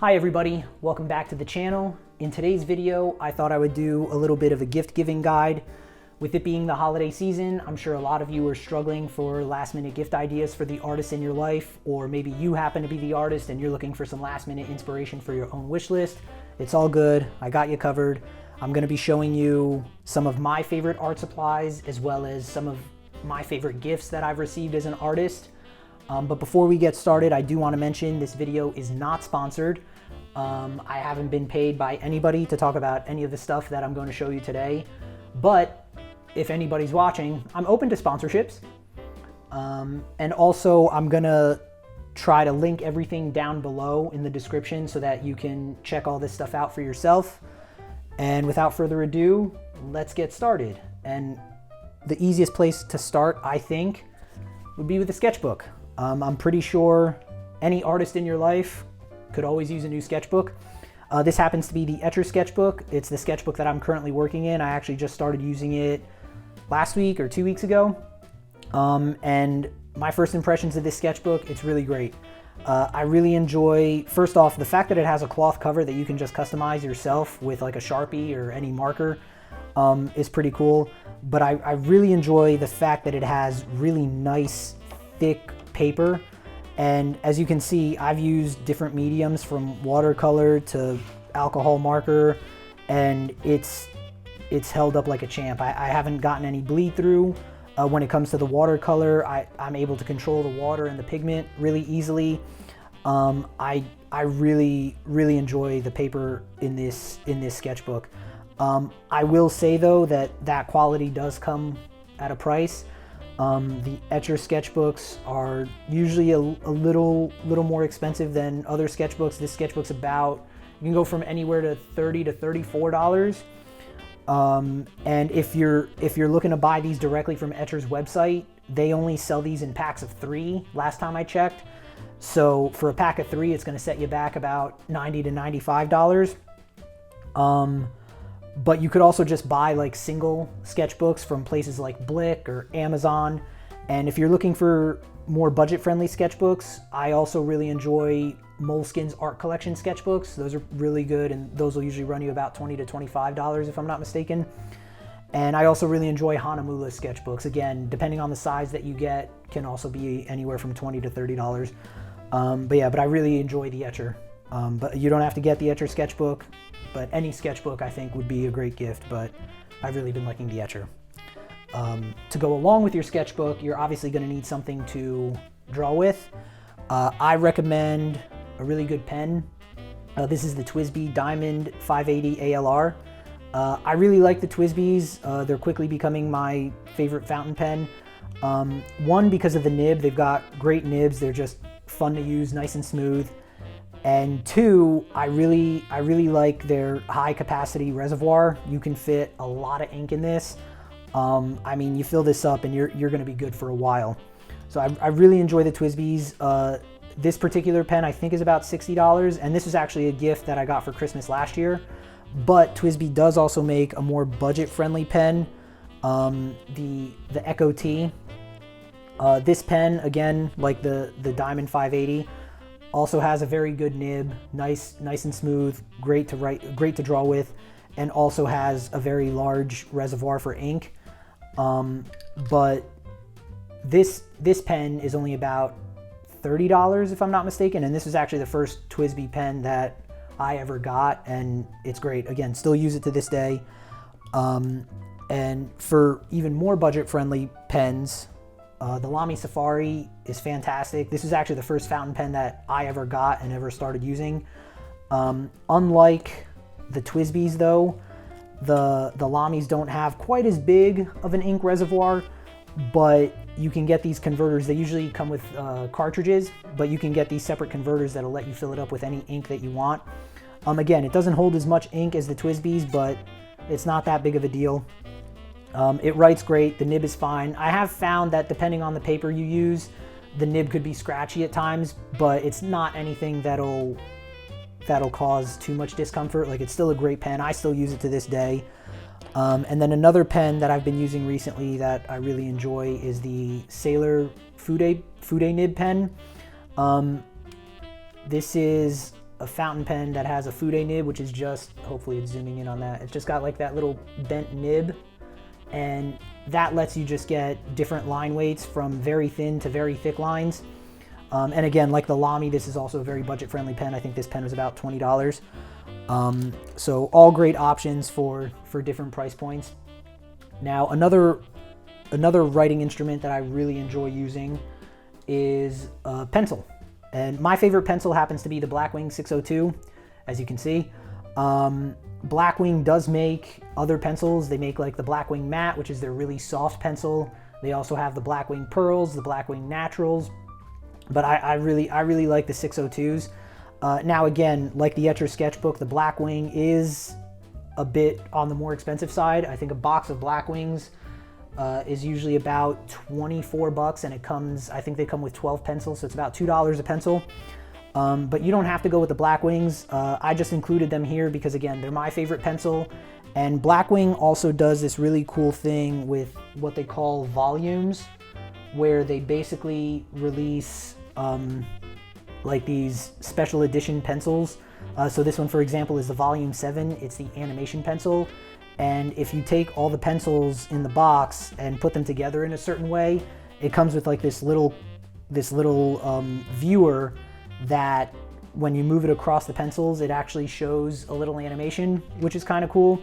Hi everybody, welcome back to the channel. In today's video, I thought I would do a little bit of a gift giving guide. With it being the holiday season, I'm sure a lot of you are struggling for last minute gift ideas for the artists in your life, or maybe you happen to be the artist and you're looking for some last minute inspiration for your own wish list. It's all good, I got you covered. I'm gonna be showing you some of my favorite art supplies as well as some of my favorite gifts that I've received as an artist. But before we get started, I do want to mention this video is not sponsored. I haven't been paid by anybody to talk about any of the stuff that I'm going to show you today. But if anybody's watching, I'm open to sponsorships. And also I'm going to try to link everything down below in the description so that you can check all this stuff out for yourself. And without further ado, let's get started. And the easiest place to start, I think, would be with a sketchbook. I'm pretty sure any artist in your life could always use a new sketchbook. This happens to be the Etcher sketchbook. It's the sketchbook that I'm currently working in. I actually just started using it last week or 2 weeks ago. And my first impressions of this sketchbook, it's really great. I really enjoy, first off, the fact that it has a cloth cover that you can just customize yourself with like a Sharpie or any marker is pretty cool. But I really enjoy the fact that it has really nice, thick paper. And as you can see, I've used different mediums from watercolor to alcohol marker, and it's held up like a champ. I haven't gotten any bleed through. When it comes to the watercolor, I'm able to control the water and the pigment really easily. I really enjoy the paper in this sketchbook. I will say though that quality does come at a price. The Etcher sketchbooks are usually a little more expensive than other sketchbooks. This sketchbook's about, you can go from anywhere to $30 to $34. And if you're looking to buy these directly from Etcher's website, they only sell these in packs of 3 last time I checked. So for a pack of 3, it's going to set you back about $90 to $95. But you could also just buy like single sketchbooks from places like Blick or Amazon. And if you're looking for more budget-friendly sketchbooks, I also really enjoy Moleskin's art collection sketchbooks. Those are really good, and those will usually run you about $20 to $25 if I'm not mistaken. And I also really enjoy Hahnemuhle sketchbooks. Again, depending on the size that you get, can also be anywhere from $20 to $30. But I really enjoy the Etcher. But you don't have to get the Etcher sketchbook, but any sketchbook I think would be a great gift, but I've really been liking the Etcher. To go along with your sketchbook, you're obviously going to need something to draw with. I recommend a really good pen. This is the TWSBI Diamond 580 ALR. I really like the TWSBIs. They're quickly becoming my favorite fountain pen. One, because of the nib. They've got great nibs. They're just fun to use, nice and smooth. And 2, I really like their high capacity reservoir. You can fit a lot of ink in this. I mean, you fill this up and you're going to be good for a while. So I really enjoy the TWSBIs. This particular pen I think is about $60, and this was actually a gift that I got for Christmas last year. But TWSBI does also make a more budget-friendly pen, the Echo T. This pen, again, like the Diamond 580, also has a very good nib, nice and smooth, great to draw with, and also has a very large reservoir for ink. But this pen is only about $30 if I'm not mistaken, and this is actually the first TWSBI pen that I ever got, and it's great. Again, still use it to this day. And for even more budget-friendly pens, the Lamy Safari is fantastic. This is actually the first fountain pen that I ever got and ever started using. Unlike the TWSBIs though, the Lamys don't have quite as big of an ink reservoir, but you can get these converters. They usually come with cartridges, but you can get these separate converters that'll let you fill it up with any ink that you want. Again, it doesn't hold as much ink as the TWSBIs, but it's not that big of a deal. It writes great, the nib is fine. I have found that depending on the paper you use, the nib could be scratchy at times, but it's not anything that'll cause too much discomfort. Like, it's still a great pen. I still use it to this day. And then another pen that I've been using recently that I really enjoy is the Sailor Fude nib pen. This is a fountain pen that has a fude nib, which is just, hopefully it's zooming in on that, it's just got like that little bent nib, and that lets you just get different line weights from very thin to very thick lines. And again, like the Lamy, this is also a very budget-friendly pen. I think this pen was about $20. So all great options for different price points. Now, another writing instrument that I really enjoy using is a pencil. And my favorite pencil happens to be the Blackwing 602, as you can see. Blackwing does make other pencils. They make like the Blackwing Matte, which is their really soft pencil. They also have the Blackwing Pearls, the Blackwing Naturals. But I really like the 602s. Now again, like the Etcher Sketchbook, the Blackwing is a bit on the more expensive side. I think a box of Blackwings is usually about $24, and it comes, I think they come with 12 pencils, so it's about $2 a pencil. But you don't have to go with the Blackwings. I just included them here because again, they're my favorite pencil. And Blackwing also does this really cool thing with what they call volumes, where they basically release like these special edition pencils. So this one, for example, is the Volume 7. It's the animation pencil. And if you take all the pencils in the box and put them together in a certain way, it comes with like this little viewer that when you move it across the pencils, it actually shows a little animation, which is kind of cool.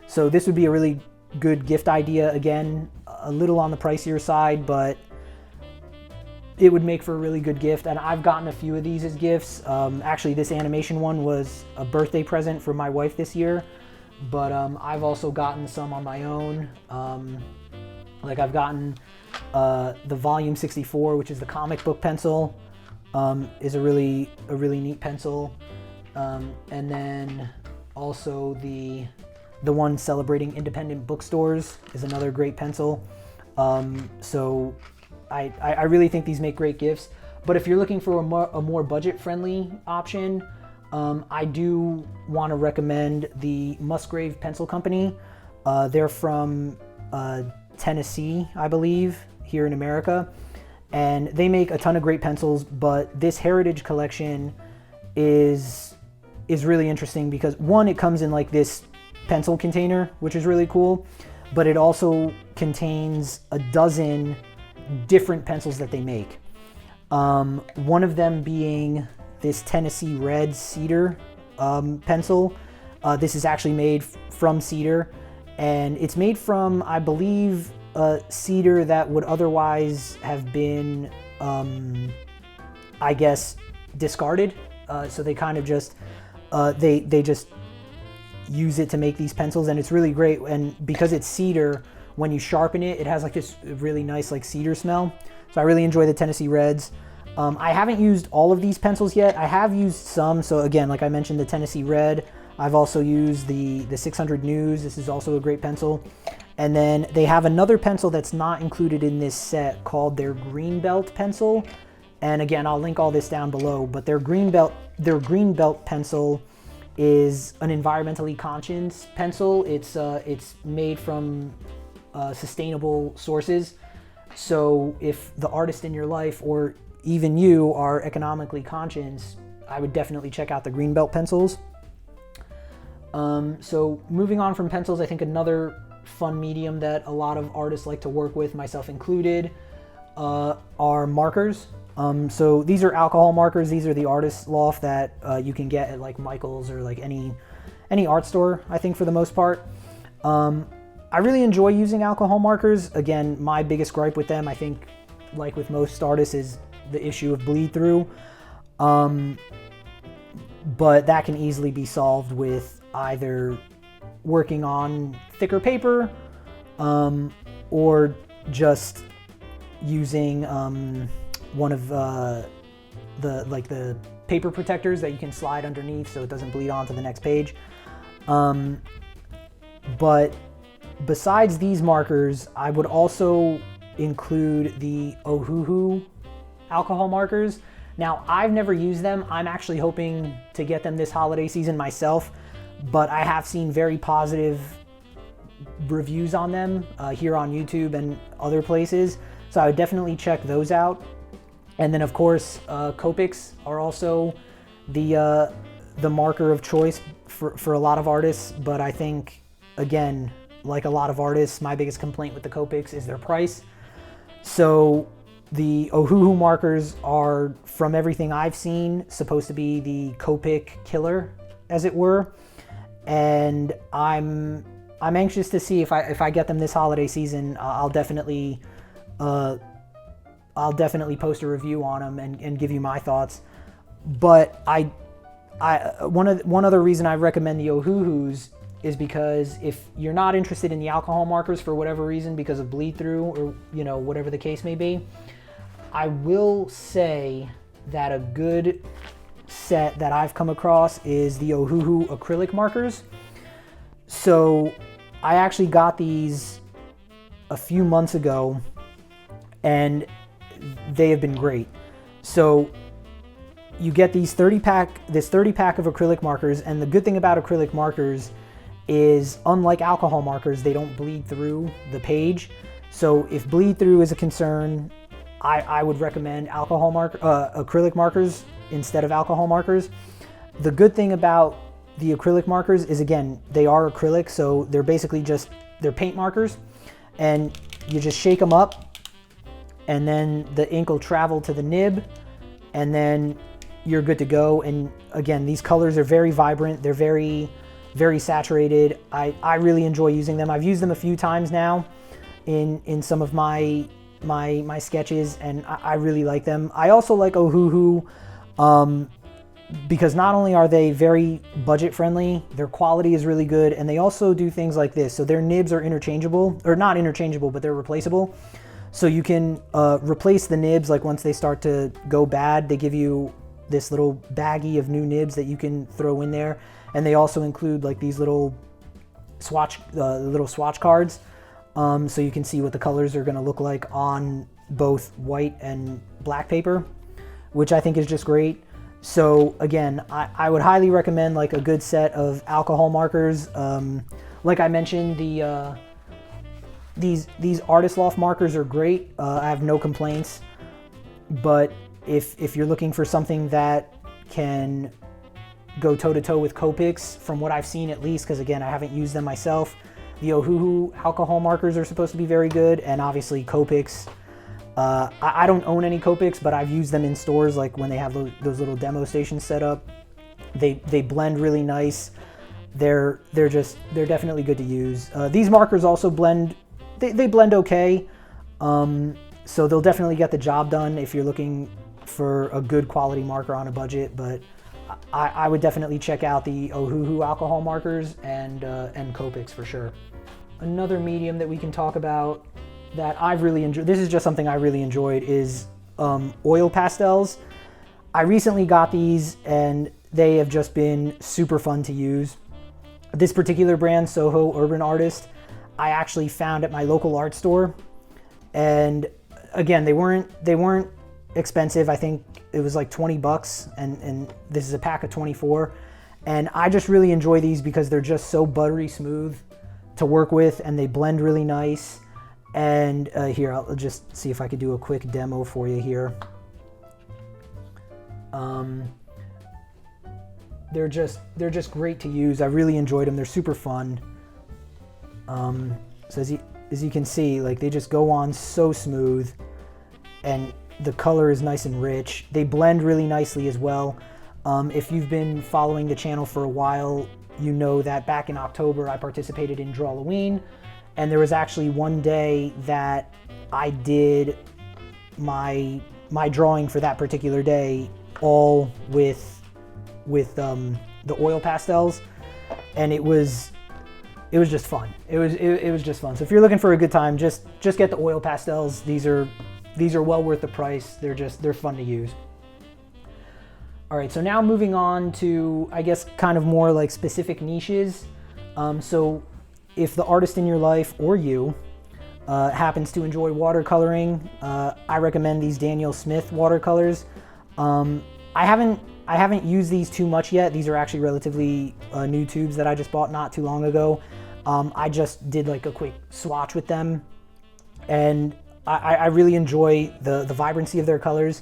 So this would be a really good gift idea. Again, a little on the pricier side, but it would make for a really good gift. And I've gotten a few of these as gifts. Actually, this animation one was a birthday present for my wife this year, but I've also gotten some on my own. Like I've gotten the Volume 64, which is the comic book pencil, is a really neat pencil. And then also the one celebrating independent bookstores is another great pencil. So I really think these make great gifts. But if you're looking for a more budget-friendly option, I do want to recommend the Musgrave Pencil Company. They're from Tennessee, I believe, here in America. And they make a ton of great pencils, but this Heritage collection is really interesting because one, it comes in like this pencil container, which is really cool, but it also contains a dozen different pencils that they make. One of them being this Tennessee Red Cedar pencil. This is actually made from cedar, and it's made from, I believe, cedar that would otherwise have been, I guess, discarded. So they kind of just, they just use it to make these pencils, and it's really great. And because it's cedar, when you sharpen it, it has like this really nice like cedar smell. So I really enjoy the Tennessee Reds. I haven't used all of these pencils yet. I have used some. So again, like I mentioned, the Tennessee Red. I've also used the 600 News. This is also a great pencil. And then they have another pencil that's not included in this set called their Greenbelt pencil. And again, I'll link all this down below, but their Greenbelt pencil is an environmentally conscious pencil. It's made from sustainable sources. So if the artist in your life or even you are economically conscious, I would definitely check out the Greenbelt pencils. So moving on from pencils, I think another fun medium that a lot of artists like to work with, myself included, are markers. So these are alcohol markers. These are the Artist Loft that you can get at like Michael's or like any art store, I think, for the most part. I really enjoy using alcohol markers. Again, my biggest gripe with them, I think, like with most artists, is the issue of bleed through. But that can easily be solved with either working on thicker paper or just using one of the paper protectors that you can slide underneath so it doesn't bleed onto the next page. But besides these markers, I would also include the Ohuhu alcohol markers. Now, I've never used them. I'm actually hoping to get them this holiday season myself, but I have seen very positive reviews on them here on YouTube and other places. So I would definitely check those out. And then of course, Copics are also the the marker of choice for a lot of artists, but I think, again, like a lot of artists, my biggest complaint with the Copics is their price. So the Ohuhu markers are, from everything I've seen, supposed to be the Copic killer, as it were. And I'm anxious to see if I get them this holiday season. I'll definitely post a review on them and give you my thoughts. But one other reason I recommend the Ohuhus is because if you're not interested in the alcohol markers for whatever reason, because of bleed through or whatever the case may be, I will say that a good set that I've come across is the Ohuhu acrylic markers. So I actually got these a few months ago and they have been great. So you get this 30 pack of acrylic markers, and the good thing about acrylic markers is, unlike alcohol markers, they don't bleed through the page. So if bleed through is a concern, I would recommend acrylic markers instead of alcohol markers. The good thing about the acrylic markers is, again, they are acrylic, so they're basically they're paint markers, and you just shake them up, and then the ink will travel to the nib, and then you're good to go. And again, these colors are very vibrant. They're very, very saturated. I really enjoy using them. I've used them a few times now in some of my sketches, and I really like them. I also like Ohuhu because not only are they very budget friendly, their quality is really good, and they also do things like this. So their nibs are interchangeable, or not interchangeable, but they're replaceable. So you can replace the nibs, like once they start to go bad, they give you this little baggie of new nibs that you can throw in there. And they also include like these little swatch cards, so you can see what the colors are gonna look like on both white and black paper, which I think is just great. So again, I would highly recommend like a good set of alcohol markers. Like I mentioned, these Artist Loft markers are great. I have no complaints. But if you're looking for something that can go toe-to-toe with Copics, from what I've seen at least, because again, I haven't used them myself, the Ohuhu alcohol markers are supposed to be very good, and obviously Copics. I don't own any Copics, but I've used them in stores, like when they have those little demo stations set up. They blend really nice. They're definitely good to use. These markers also blend. They blend okay, so they'll definitely get the job done if you're looking for a good quality marker on a budget. But I would definitely check out the Ohuhu alcohol markers and Copics for sure. Another medium that we can talk about that I've really enjoyed, this is just something I really enjoyed, is oil pastels. I recently got these and they have just been super fun to use. This particular brand, Soho Urban Artist, I actually found at my local art store, and again, they weren't expensive. I think it was like 20 bucks, and this is a pack of 24, and I just really enjoy these because they're just so buttery smooth to work with, and they blend really nice. And here, I'll just see if I could do a quick demo for you here. They're just great to use. I really enjoyed them. They're super fun. So as you can see, like, they just go on so smooth, and the color is nice and rich. They blend really nicely as well. If you've been following the channel for a while, you know that back in October I participated in Drawloween, and there was actually one day that I did my drawing for that particular day all with the oil pastels, and it was just fun. It was just fun. So if you're looking for a good time, just get the oil pastels. These are well worth the price. They're fun to use. All right, so now moving on to, I guess, kind of more like specific niches. So if the artist in your life or you happens to enjoy watercoloring, I recommend these Daniel Smith watercolors. I haven't used these too much yet. These are actually relatively new tubes that I just bought not too long ago. I just did like a quick swatch with them, and I really enjoy the vibrancy of their colors.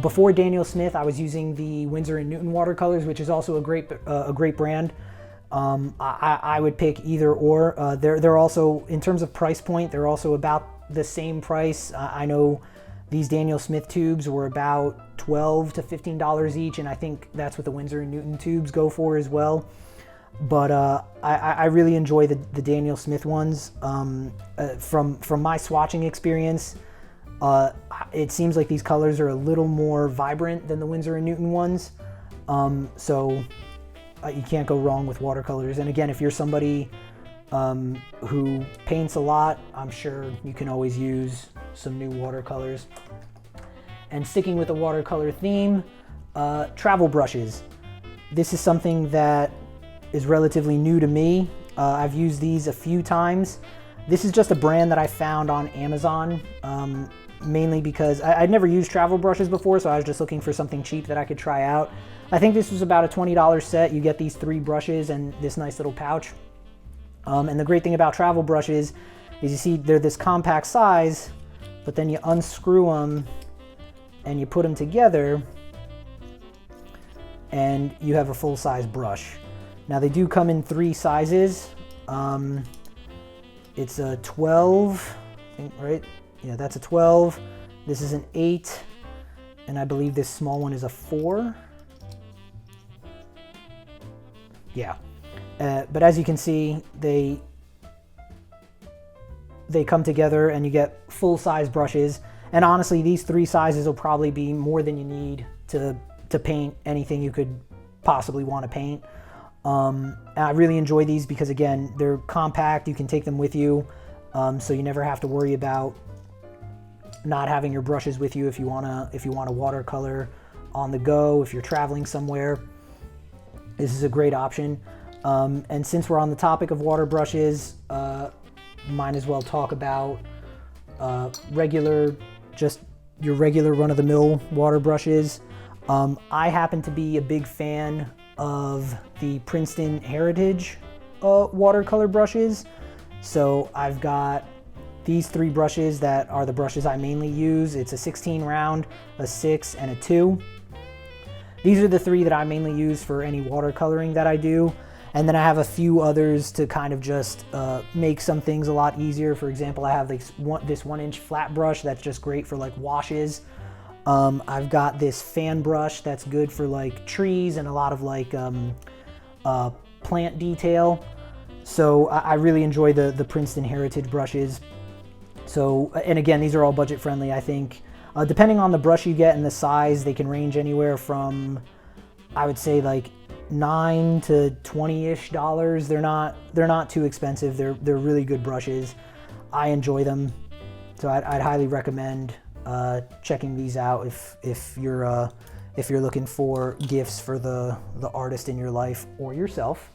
Before Daniel Smith, I was using the Winsor & Newton watercolors, which is also a great brand. I would pick either or. They're also, in terms of price point, they're also about the same price. I know these Daniel Smith tubes were about $12 to $15 each, and I think that's what the Winsor & Newton tubes go for as well. But I really enjoy the Daniel Smith ones. From my swatching experience, it seems like these colors are a little more vibrant than the Winsor & Newton ones. So you can't go wrong with watercolors. And again, if you're somebody who paints a lot, I'm sure you can always use some new watercolors. And sticking with the watercolor theme, travel brushes. This is something that is relatively new to me. I've used these a few times. This is just a brand that I found on Amazon, mainly because I'd never used travel brushes before, so I was just looking for something cheap that I could try out. I think this was about a $20 set. You get these 3 brushes and this nice little pouch. And the great thing about travel brushes is you see they're this compact size, but then you unscrew them and you put them together and you have a full-size brush. Now they do come in 3 sizes. It's a 12, I think, right? Yeah, that's a 12. This is an 8, and I believe this small one is a 4. Yeah, but as you can see, they come together and you get full-size brushes. And honestly, these 3 sizes will probably be more than you need to paint anything you could possibly want to paint. And I really enjoy these because, again, they're compact. You can take them with you, so you never have to worry about not having your brushes with you if you want to watercolor on the go, if you're traveling somewhere. This is a great option. And since we're on the topic of water brushes, might as well talk about just your regular run-of-the-mill water brushes. I happen to be a big fan of the Princeton Heritage watercolor brushes. So I've got these 3 brushes that are the brushes I mainly use. It's a 16 round, a 6, and a 2. These are the 3 that I mainly use for any watercoloring that I do. And then I have a few others to kind of just make some things a lot easier. For example, I have this 1-inch flat brush that's just great for like washes. I've got this fan brush that's good for like trees and a lot of like plant detail. So I really enjoy the Princeton Heritage brushes. So, and again, these are all budget friendly, I think. Depending on the brush you get and the size, they can range anywhere from, I would say, like $9 to $20-ish. They're not too expensive. They're really good brushes. I enjoy them, so I'd highly recommend checking these out if you're looking for gifts for the artist in your life or yourself.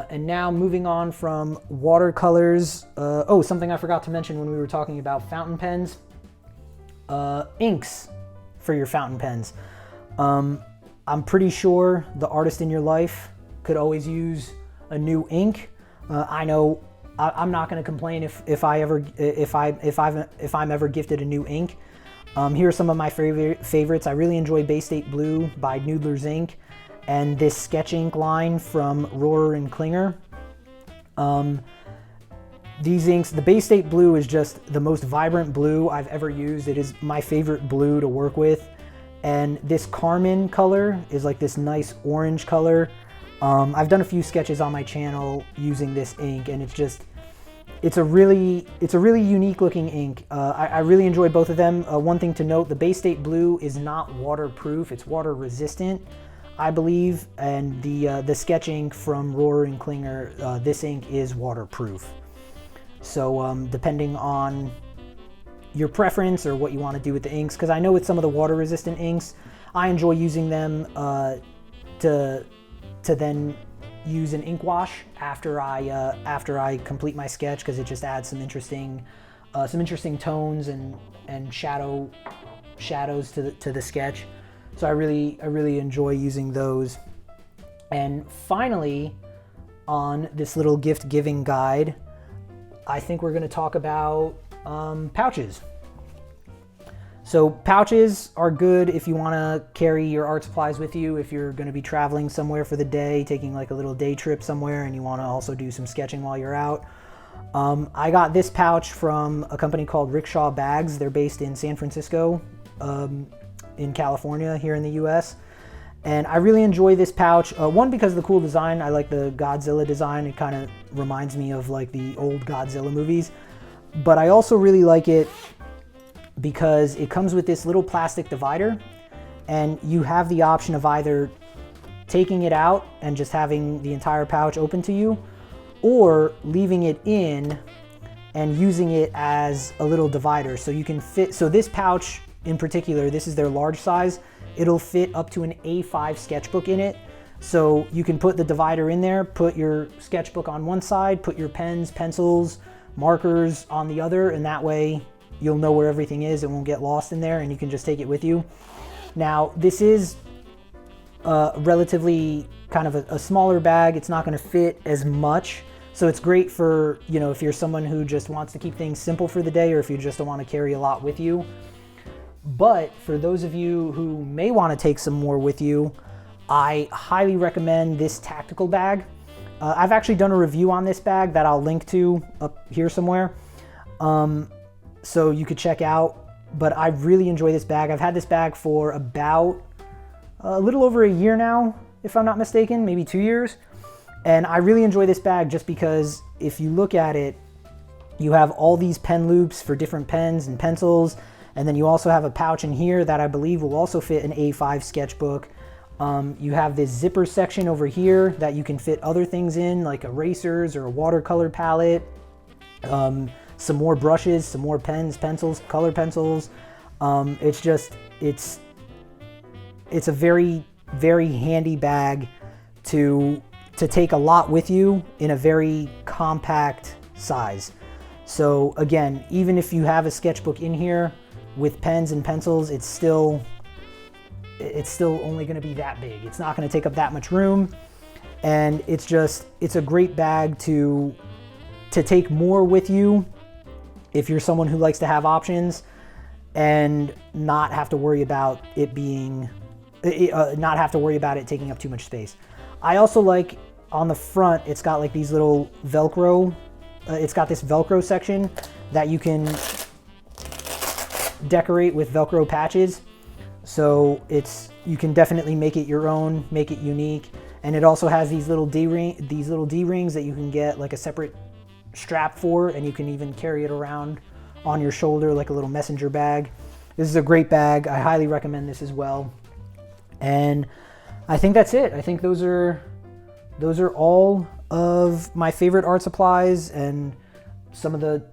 And now moving on from watercolors. Oh, something I forgot to mention when we were talking about fountain pens. Inks for your fountain pens. I'm pretty sure the artist in your life could always use a new ink. I know I'm not going to complain if I'm ever gifted a new ink. Here are some of my favorites. I really enjoy Bay State Blue by Noodler's Ink, and this sketch ink line from Rohrer and Klinger. These inks, the Bay State Blue is just the most vibrant blue I've ever used. It is my favorite blue to work with. And this Carmine color is like this nice orange color. I've done a few sketches on my channel using this ink, and it's a really unique looking ink. I really enjoy both of them. One thing to note, the Bay State Blue is not waterproof, it's water resistant, I believe. And the sketch ink from Rohrer and Klinger, this ink is waterproof. So depending on your preference or what you want to do with the inks, because I know with some of the water resistant inks, I enjoy using them to then use an ink wash after I complete my sketch, because it just adds some interesting tones and shadows to the sketch. So I really enjoy using those. And finally, on this little gift giving guide, I think we're going to talk about pouches. So pouches are good if you want to carry your art supplies with you, if you're going to be traveling somewhere for the day, taking like a little day trip somewhere and you want to also do some sketching while you're out. I got this pouch from a company called Rickshaw Bags. They're based in San Francisco, in California, here in the US. And I really enjoy this pouch. One, because of the cool design. I like the Godzilla design. It kind of reminds me of like the old Godzilla movies. But I also really like it because it comes with this little plastic divider, and you have the option of either taking it out and just having the entire pouch open to you, or leaving it in and using it as a little divider. So you can fit, so this pouch in particular, this is their large size, it'll fit up to an A5 sketchbook in it. So you can put the divider in there, put your sketchbook on one side, put your pens, pencils, markers on the other, and that way you'll know where everything is. It won't get lost in there and you can just take it with you. Now, this is relatively kind of a smaller bag. It's not going to fit as much. So it's great for, you know, if you're someone who just wants to keep things simple for the day, or if you just don't want to carry a lot with you. But for those of you who may want to take some more with you, I highly recommend this tactical bag. I've actually done a review on this bag that I'll link to up here somewhere. So you could check out, but I really enjoy this bag. I've had this bag for about a little over a year now, if I'm not mistaken, maybe 2 years. And I really enjoy this bag just because if you look at it, you have all these pen loops for different pens and pencils. And then you also have a pouch in here that I believe will also fit an A5 sketchbook. You have this zipper section over here that you can fit other things in, like erasers or a watercolor palette. Some more brushes, some more pens, pencils, color pencils. It's a very, very handy bag to take a lot with you in a very compact size. So again, even if you have a sketchbook in here with pens and pencils, it's still only going to be that big. It's not going to take up that much room, and it's a great bag to take more with you if you're someone who likes to have options and not have to worry about it taking up too much space. I also like on the front, it's got like these little Velcro. It's got this Velcro section that you can decorate with Velcro patches. So you can definitely make it your own, make it unique. And it also has these little D-rings that you can get like a separate strap for, and you can even carry it around on your shoulder like a little messenger bag. This is a great bag. I highly recommend this as well. And I think that's it. I think those are all of my favorite art supplies and some of the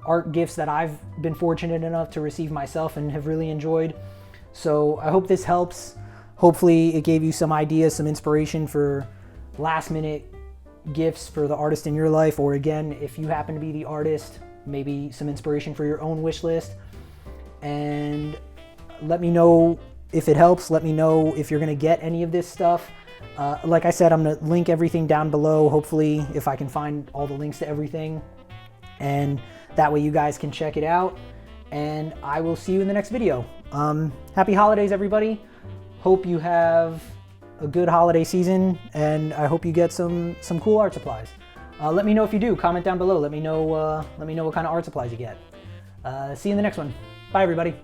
art gifts that I've been fortunate enough to receive myself and have really enjoyed. So I hope this helps. Hopefully it gave you some ideas, some inspiration for last minute gifts for the artist in your life, or again, if you happen to be the artist, maybe some inspiration for your own wish list. And let me know if it helps. Let me know if you're gonna get any of this stuff. Like I said, I'm gonna link everything down below, hopefully, if I can find all the links to everything. And that way you guys can check it out. And I will see you in the next video. Happy holidays, everybody. Hope you have a good holiday season, and I hope you get some cool art supplies. Let me know if you do. Comment down below. Let me know what kind of art supplies you get. See you in the next one. Bye, everybody.